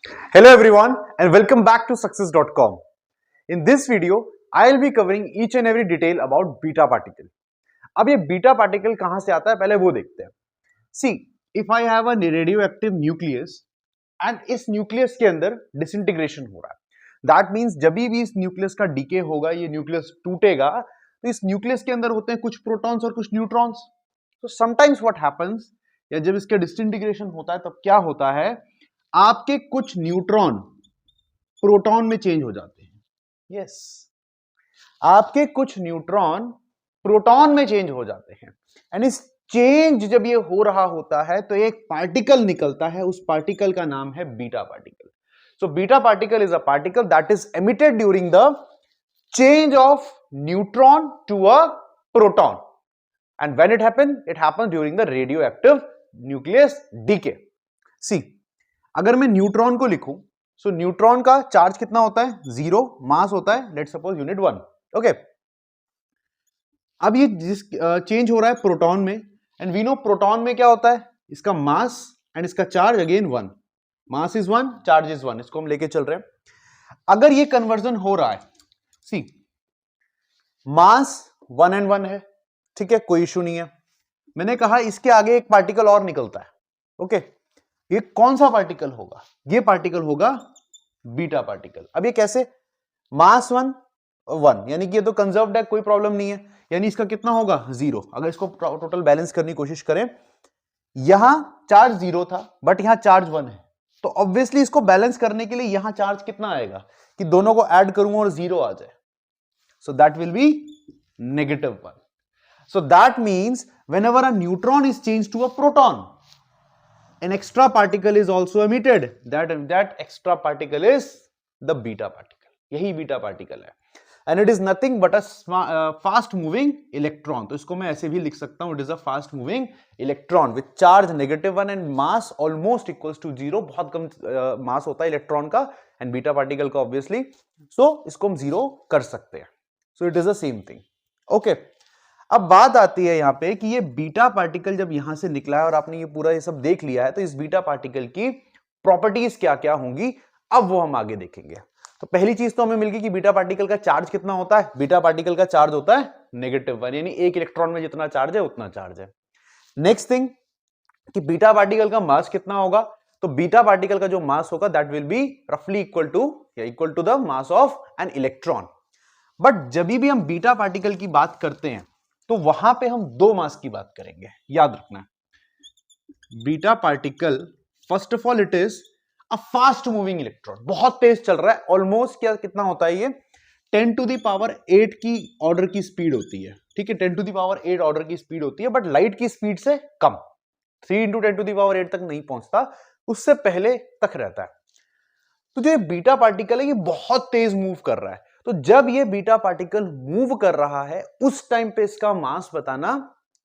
Hello everyone and welcome back to success.com. In this video, I'll be covering each and every detail about beta particle. अब ये beta particle कहां से आता है पहले वो देखते हैं. See, if I have a radioactive nucleus and इस न्यूक्लियस के अंदर डिसइंटीग्रेशन हो रहा है, दैट मीन्स जब भी इस न्यूक्लियस का डीके होगा, ये न्यूक्लियस टूटेगा, तो इस न्यूक्लियस के अंदर होते हैं कुछ प्रोटॉन्स और कुछ न्यूट्रॉन्स. तो समटाइम्स व्हाट हैपेंस, या जब इसका डिसइंटीग्रेशन होता है तब क्या होता है, आपके कुछ न्यूट्रॉन प्रोटॉन में चेंज हो जाते हैं. यस, आपके कुछ न्यूट्रॉन प्रोटॉन में चेंज हो जाते हैं. एंड इस चेंज जब ये हो रहा होता है तो एक पार्टिकल निकलता है, उस पार्टिकल का नाम है beta particle. So beta particle is a particle that is emitted during the change of neutron to a proton. And when it happens during the radioactive nucleus decay. See, अगर मैं neutron को लिखूं, सो neutron का charge कितना होता है? 0. मास होता है लेट्स सपोज यूनिट 1. ओके, अब ये जिस चेंज हो रहा है प्रोटॉन में, एंड वी नो प्रोटॉन में क्या होता है, इसका मास एंड इसका charge again 1. Mass is 1, charge is 1. इसको हम लेके चल रहे हैं. अगर ये कन्वर्जन हो रहा है, सी मास 1 and 1 है, ठीक है, कोई इशू नहीं है. मैंने कहा इसके आगे एक पार्टिकल और निकलता है. ओके, ये कौन सा पार्टिकल होगा? ये पार्टिकल होगा बीटा पार्टिकल. अब ये कैसे? मास 1 1, यानी कि ये तो कंजर्व्ड है, कोई प्रॉब्लम नहीं है. यानी इसका कितना होगा? 0. अगर इसको टोटल बैलेंस करने की कोशिश करें, यहां चार्ज 0 था बट यहां चार्ज 1 है, तो ऑब्वियसली इसको बैलेंस करने के लिए यहां चार्ज कितना आएगा कि दोनों को ऐड करूं और 0 आ जाए. So that will be -1. So that means whenever a neutron is changed to a proton, an extra particle is also emitted. That extra particle is the beta particle. यही बीटा पार्टिकल है. And it is nothing but a fast moving electron. तो इसको मैं ऐसे भी लिख सकता हूं, it is a fast moving electron with charge -1 and mass almost equals to 0. बहुत कम मास होता है इलेक्ट्रॉन का एंड बीटा पार्टिकल का ऑब्वियसली. सो इसको हम 0 कर सकते हैं. सो it is the same thing. Okay, अब बात आती है यहां पे कि ये बीटा पार्टिकल जब यहां से निकला है और आपने ये पूरा ये सब देख लिया है, तो इस बीटा पार्टिकल की प्रॉपर्टीज क्या क्या होंगी, अब वो हम आगे देखेंगे. तो पहली चीज तो हमें मिल गई कि बीटा पार्टिकल का चार्ज कितना होता है. बीटा पार्टिकल का चार्ज होता है -1, यानी एक इलेक्ट्रॉन में जितना चार्ज है उतना चार्ज है. नेक्स्ट थिंग कि बीटा पार्टिकल का मास कितना होगा. तो बीटा पार्टिकल का जो मास होगा दैट विल बी रफली equal to the mass of an electron. But जब भी हम बीटा पार्टिकल की बात करते हैं तो वहां पे हम दो मास की बात करेंगे, याद रखना. Beta particle first of all it is a fast moving electron. बहुत तेज चल रहा है, ऑलमोस्ट कितना होता है ये 10⁸ की ऑर्डर की स्पीड होती है. ठीक है, 10⁸ ऑर्डर की स्पीड होती है, बट लाइट की स्पीड से कम. 3 × 10⁸ तक नहीं पहुंचता, उससे पहले तक रहता है. तो जो ये बीटा पार्टिकल है ये बहुत तेज मूव कर रहा है. तो जब ये बीटा पार्टिकल मूव कर रहा है उस टाइम पे इसका मास बताना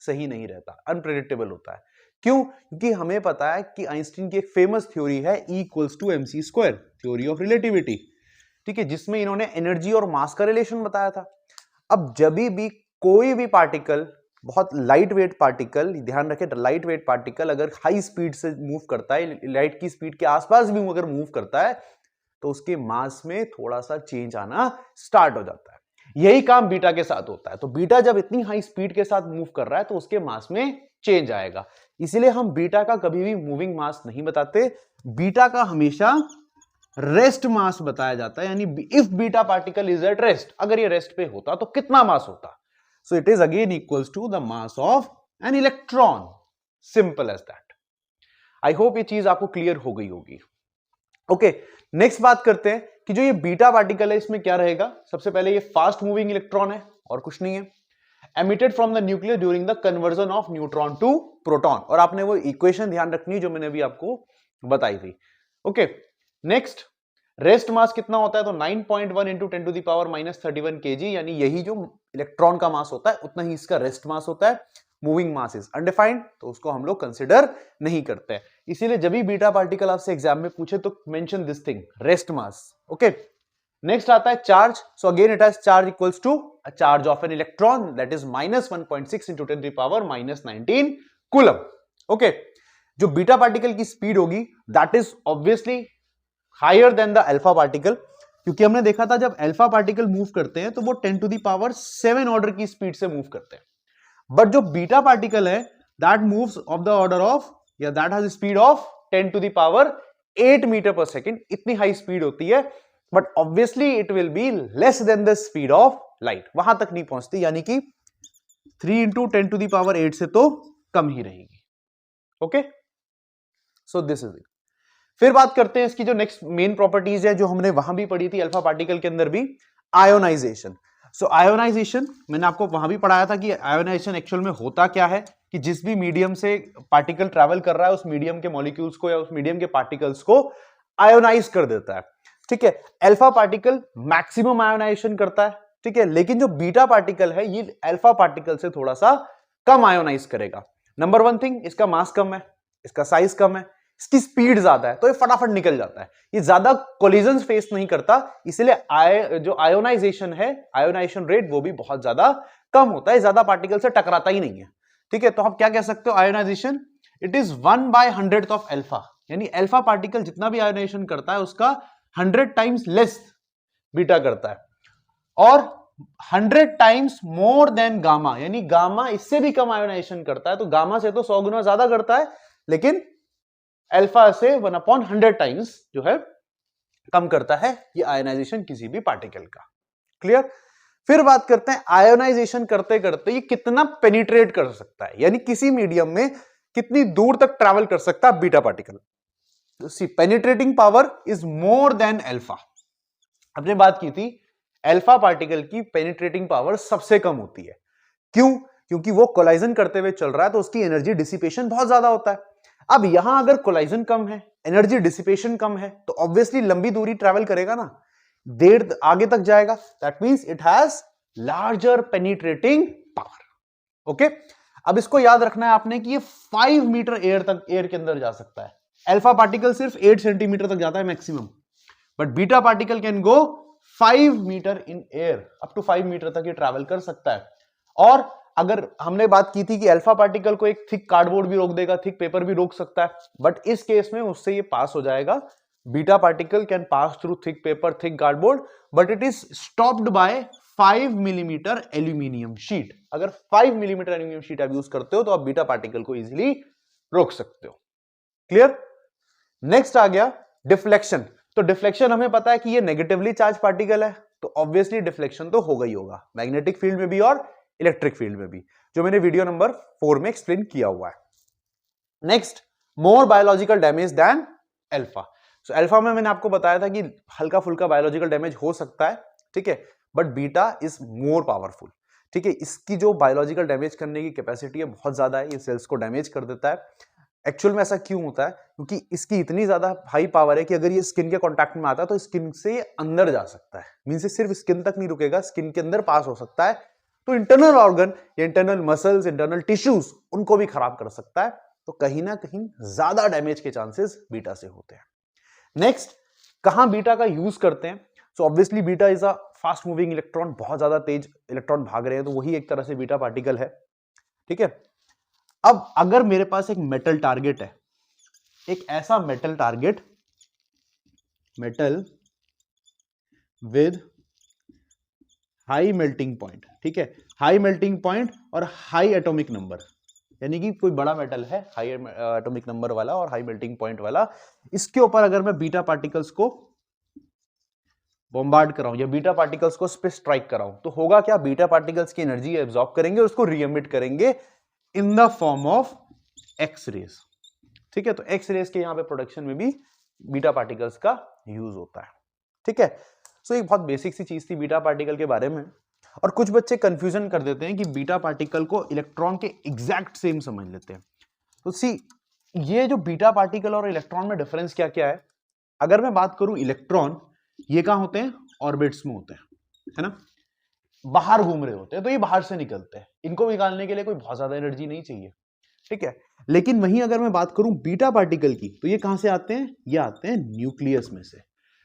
सही नहीं रहता, अनप्रेडिक्टेबल होता है. क्यों? क्योंकि हमें पता है कि आइंस्टीन की एक फेमस थ्योरी है E = mc², theory of relativity. ठीक है, जिसमें इन्होंने एनर्जी और मास का रिलेशन बताया था. अब जब भी कोई भी पार्टिकल, बहुत लाइट वेट पार्टिकल, ध्यान रखें, लाइट वेट पार्टिकल अगर हाई स्पीड से मूव करता है, लाइट की स्पीड के आसपास भी अगर मूव करता है, तो उसके मास में थोड़ा सा चेंज आना स्टार्ट हो जाता है. यही काम बीटा के साथ होता है. तो बीटा जब इतनी हाई स्पीड के साथ मूव कर रहा है तो उसके मास में चेंज आएगा. इसीलिए हम बीटा का कभी भी मूविंग मास नहीं बताते. बीटा का हमेशा रेस्ट मास बताया जाता है. यानी if beta particle is at rest, अगर ये रेस्ट पे होता तो कितना मास होता. So it is again equals to the mass of an electron. Simple as that. I hope ये चीज आपको क्लियर हो गई होगी. ओके, नेक्स्ट बात करते हैं कि जो ये बीटा पार्टिकल है इसमें क्या रहेगा. सबसे पहले ये फास्ट मूविंग इलेक्ट्रॉन है और कुछ नहीं है. Emitted from the nucleus during the conversion of neutron to proton. और आपने वो इक्वेशन ध्यान रखनी है जो मैंने अभी आपको बताई थी. ओके, नेक्स्ट रेस्ट मास कितना होता है. तो 9.1 × 10⁻³ kg, यानी यही जो इलेक्ट्रॉन का मास होता है उतना ही इसका रेस्ट मास होता है. मूविंग मास इज अनडिफाइंड, तो उसको हम लोग कंसिडर नहीं करते हैं. इसीलिए जब भी बीटा पार्टिकल आपसे एग्जाम में पूछे तो mention this thing, rest mass. Okay, next आता है charge. So again it has charge equals to a charge of an electron that is -1.6 × 10⁻⁻19 coulomb. Okay, जो बीटा पार्टिकल की स्पीड होगी that is obviously higher than the alpha particle, क्योंकि हमने देखा था जब अल्फा पार्टिकल मूव करते हैं तो वो 10 टू द पावर 7 ऑर्डर की स्पीड से मूव करते हैं, बट जो बीटा पार्टिकल है that moves of the order of या that has speed of 10 to the power 8 metre per second, इतनी हाई स्पीड होती है, but obviously it will be less than the speed of light, वहां तक नहीं पहुंचती, यानी कि 3 इंटू 10 टू द पावर 8 से तो कम ही रहेगी। Okay, so this is it. फिर बात करते हैं इसकी जो नेक्स्ट मेन प्रॉपर्टीज है जो हमने वहां भी पढ़ी थी अल्फा पार्टिकल के अंदर भी, आयोनाइजेशन। सो आयोनाइजेशन मैंने आपको वहां भी पढ़ाया था कि आयोनाइजेशन एक्चुअल में होता क्या है, कि जिस भी मीडियम से पार्टिकल ट्रैवल कर रहा है उस मीडियम के मॉलिक्यूल्स को या उस मीडियम के पार्टिकल्स को आयोनाइज कर देता है। ठीक है, अल्फा पार्टिकल मैक्सिमम आयोनाइजेशन करता है, ठीक है, लेकिन जो बीटा पार्टिकल है ये अल्फा पार्टिकल से थोड़ा सा कम आयोनाइज करेगा। नंबर वन थिंग, इसका मास कम है, इसका साइज कम है, इसकी स्पीड ज्यादा है, तो ये फटाफट निकल जाता है, ये ज्यादा कोलिजन फेस नहीं करता, इसलिए जो आयोनाइजेशन है, आयोनाइजेशन रेट वो भी बहुत ज्यादा कम होता है, ज्यादा पार्टिकल से टकराता ही नहीं है। ठीक है, तो आप क्या कह सकते हो, ionisation it is 1/100th of alpha, यानी अल्फा पार्टिकल जितना भी आयोनाइजेशन करता है उसका 100 टाइम्स लेस बीटा करता है, और 100 टाइम्स मोर देन गामा, यानी गामा इससे भी कम आयोनाइजेशन करता है, तो गामा से तो 100 गुना ज्यादा करता है, लेकिन अल्फा से 1/100 टाइम्स जो है कम करता है ये आयोनाइजेशन किसी भी पार्टिकल का। क्लियर। फिर बात करते हैं आयोनाइजेशन करते करते ये कितना पेनिट्रेट कर सकता है, यानी किसी मीडियम में कितनी दूर तक ट्रैवल कर सकता है beta particle. See penetrating power is more than alpha. हमने बात की थी अल्फा पार्टिकल की पेनिट्रेटिंग पावर सबसे कम होती है, क्यों? क्योंकि वो कोलाइजन करते हुए चल रहा है तो उसकी एनर्जी डिसिपेशन बहुत ज्यादा होता है। अब यहां अगर कोलाइजन कम है, एनर्जी डिसिपेशन कम है, तो ऑब्वियसली लंबी दूरी ट्रैवल करेगा ना, देर आगे तक जाएगा, that means it has larger penetrating power. Okay, अब इसको याद रखना है आपने कि ये 5 मीटर एयर के अंदर जा सकता है। अल्फा पार्टिकल सिर्फ 8 सेंटीमीटर तक जाता है maximum, but beta particle can go 5 metre in air, up to 5 metre तक ये ट्रैवल कर सकता है। और अगर हमने बात की थी कि अल्फा पार्टिकल को एक थिक कार्डबोर्ड भी रोक देगा, थिक पेपर भी रोक सकता है, बट इस केस में उससे ये पास हो जाएगा। Beta particle can pass through thick paper, thick cardboard, but it is stopped bye 5 millimetre aluminium sheet. अगर 5 मिलीमीटर एल्यूमिनियम शीट आप यूज करते हो तो आप बीटा पार्टिकल को इजिली रोक सकते हो। क्लियर। नेक्स्ट आ गया डिफ्लेक्शन। तो डिफ्लेक्शन हमें पता है कि ये नेगेटिवली चार्ज पार्टिकल है, तो ऑब्वियसली डिफ्लेक्शन तो होगा ही होगा, मैग्नेटिक फील्ड में भी और इलेक्ट्रिक फील्ड में भी, जो मैंने वीडियो नंबर 4 में एक्सप्लेन किया हुआ है। Next, more biological damage than alpha. So alpha में मैंने आपको बताया था कि हल्का फुल्का बायोलॉजिकल डैमेज हो सकता है, ठीक है, but beta is more powerful. ठीक है, इसकी जो बायोलॉजिकल डैमेज करने की कैपेसिटी है बहुत ज्यादा है, ये सेल्स को डैमेज कर देता है। एक्चुअल में ऐसा क्यों होता है? क्योंकि इसकी इतनी ज्यादा हाई पावर है कि अगर ये स्किन के कांटेक्ट में आता है तो स्किन से अंदर जा सकता है, मींस सिर्फ स्किन तक नहीं रुकेगा, स्किन के अंदर पास हो सकता है, तो internal organ, internal muscles, internal tissues उनको भी खराब कर सकता है। तो कहीं ना कहीं ज्यादा डैमेज के चांसेस बीटा से होते हैं। नेक्स्ट, कहां बीटा का यूज करते हैं? So obviously beta is a fast moving electron, बहुत ज्यादा तेज इलेक्ट्रॉन भाग रहे हैं, तो वही एक तरह से बीटा पार्टिकल है। ठीक है, अब अगर मेरे पास एक मेटल टारगेट है, एक ऐसा metal target, metal with high melting point, ठीक है, हाई मेल्टिंग पॉइंट और हाई एटॉमिक नंबर, यानी कि कोई बड़ा मेटल है हाई एटॉमिक नंबर वाला और हाई मेल्टिंग पॉइंट वाला, इसके ऊपर अगर मैं बीटा पार्टिकल्स को बॉम्बार्ड कराऊं या बीटा पार्टिकल्स को स्पेस स्ट्राइक कराऊं, तो होगा क्या? बीटा पार्टिकल्स की एनर्जी एब्जॉर्ब करेंगे और उसको रीएमिट करेंगे in the form of X rays. ठीक है, तो एक्स रेज के यहां पे प्रोडक्शन में भी बीटा पार्टिकल्स का यूज होता है। ठीक है, सो एक बहुत बेसिक सी चीज थी बीटा पार्टिकल के बारे में, और कुछ बच्चे कंफ्यूजन कर देते हैं कि बीटा पार्टिकल को इलेक्ट्रॉन के एग्जैक्ट सेम समझ लेते हैं। तो सी, ये जो बीटा पार्टिकल और इलेक्ट्रॉन में डिफरेंस क्या क्या है? अगर मैं बात करूं इलेक्ट्रॉन, ये कहां होते हैं? ऑर्बिट्स में होते हैं, है ना, बाहर घूम रहे होते हैं, तो ये बाहर से निकलते हैं, इनको निकालने के लिए कोई बहुत ज्यादा एनर्जी नहीं चाहिए। ठीक है, लेकिन वहीं अगर मैं बात करूं बीटा पार्टिकल की, तो ये कहां से आते हैं? ये आते हैं न्यूक्लियस में से,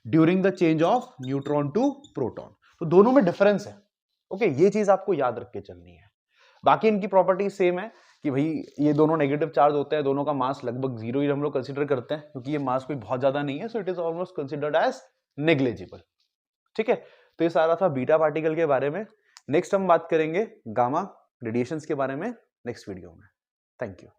during the change of neutron to proton. तो दोनों में डिफरेंस है। ओके, ये चीज आपको याद रख के चलनी है। बाकी इनकी प्रॉपर्टी सेम है, कि भाई ये दोनों नेगेटिव चार्ज होते हैं, दोनों का मास लगभग 0 ही हम लोग कंसिडर करते हैं क्योंकि ये मास कोई बहुत ज्यादा नहीं है, so it is almost considered as negligible. ठीक है, तो ये सारा था बीटा पार्टिकल के बारे में। नेक्स्ट हम बात करेंगे गामा रेडिएशंस के बारे में नेक्स्ट वीडियो में। Thank you.